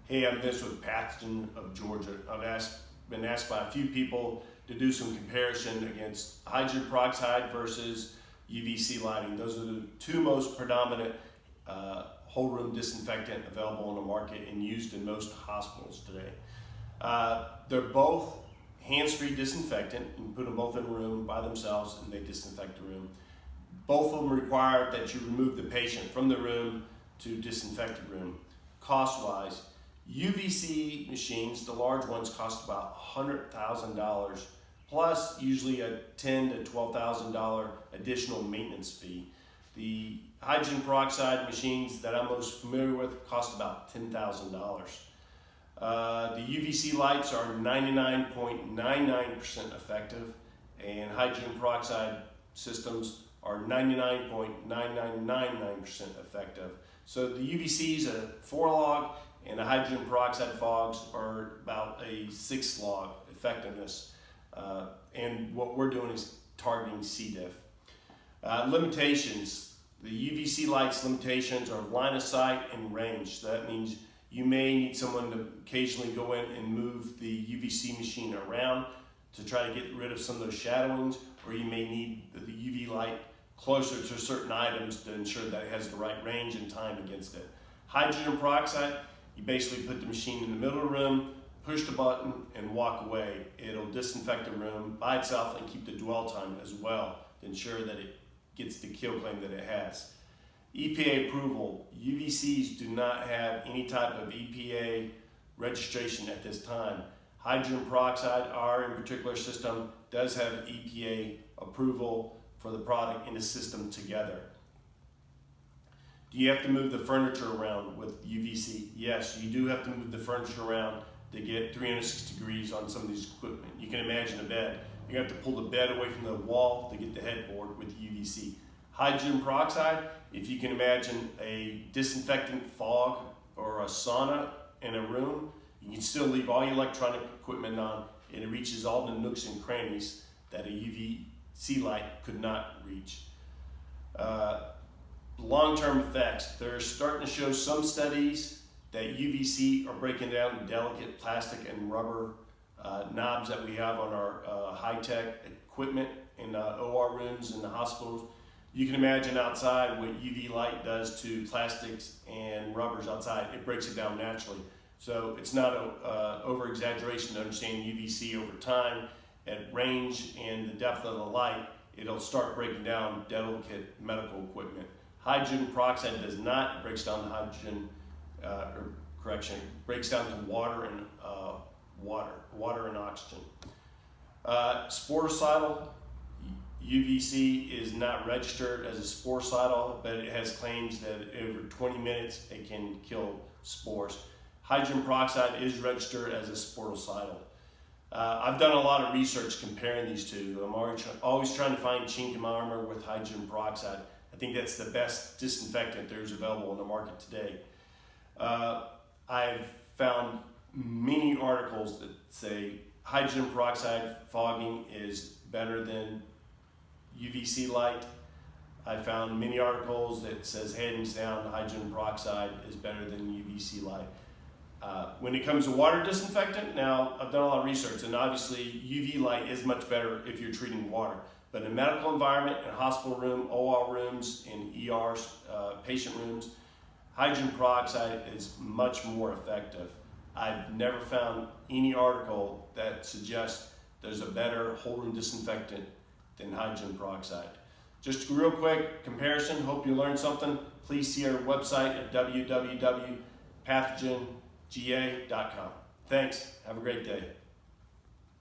Hey, I'm Vince with Pathogen of Georgia. Been asked by a few people to do some comparison against hydrogen peroxide versus UVC lighting. Those are the two most predominant whole room disinfectant available on the market and used in most hospitals today. They're both hands-free disinfectant. You can put them both in a room by themselves and they disinfect the room. Both of them require that you remove the patient from the room to disinfect the room. Cost-wise, UVC machines, the large ones, cost about $100,000 plus usually a $10,000 to $12,000 additional maintenance fee. The hydrogen peroxide machines that I'm most familiar with cost about $10,000. The UVC lights are 99.99% effective, and hydrogen peroxide systems are 99.9999% effective. So the UVCs are 4 log, and the hydrogen peroxide fogs are about a 6 log effectiveness. And what we're doing is targeting C. diff. Limitations. The UVC lights limitations are line of sight and range. So that means you may need someone to occasionally go in and move the UVC machine around to try to get rid of some of those shadowings, or you may need the UV light closer to certain items to ensure that it has the right range and time against it. Hydrogen peroxide, you basically put the machine in the middle of the room, push the button, and walk away. It'll disinfect the room by itself and keep the dwell time as well to ensure that it gets the kill claim that it has. EPA approval. UVCs do not have any type of EPA registration at this time. Hydrogen peroxide, our in particular system, does have EPA approval for the product in the system together. Do you have to move the furniture around with UVC? Yes, you do have to move the furniture around to get 360 degrees on some of these equipment. You can imagine a bed. You have to pull the bed away from the wall to get the headboard with UVC. Hydrogen peroxide, if you can imagine a disinfectant fog or a sauna in a room, you can still leave all your electronic equipment on, and it reaches all the nooks and crannies that a UVC light could not reach. Long-term effects. They're starting to show some studies that UVC are breaking down delicate plastic and rubber knobs that we have on our high-tech equipment in the OR rooms in the hospitals. You can imagine outside what UV light does to plastics and rubbers outside. It breaks it down naturally. So it's not an over-exaggeration to understand UVC over time. At range and the depth of the light, it'll start breaking down delicate medical equipment. Hydrogen peroxide does not. It breaks down to hydrogen, breaks down to water and oxygen. Sporicidal, UVC is not registered as a sporicidal, but it has claims that over 20 minutes it can kill spores. Hydrogen peroxide is registered as a sporicidal. I've done a lot of research comparing these two. I'm always trying to find chink in my armor with hydrogen peroxide. I think that's the best disinfectant there's available on the market today. I've found many articles that say hydrogen peroxide fogging is better than UVC light. I found many articles that says hands down hydrogen peroxide is better than UVC light. When it comes to water disinfectant, now I've done a lot of research, and obviously UV light is much better if you're treating water. But in a medical environment, in a hospital room, OR rooms, in ERs, patient rooms, hydrogen peroxide is much more effective. I've never found any article that suggests there's a better whole room disinfectant than hydrogen peroxide. Just a real quick comparison, hope you learned something. Please see our website at www.pathogenga.com. Thanks, have a great day.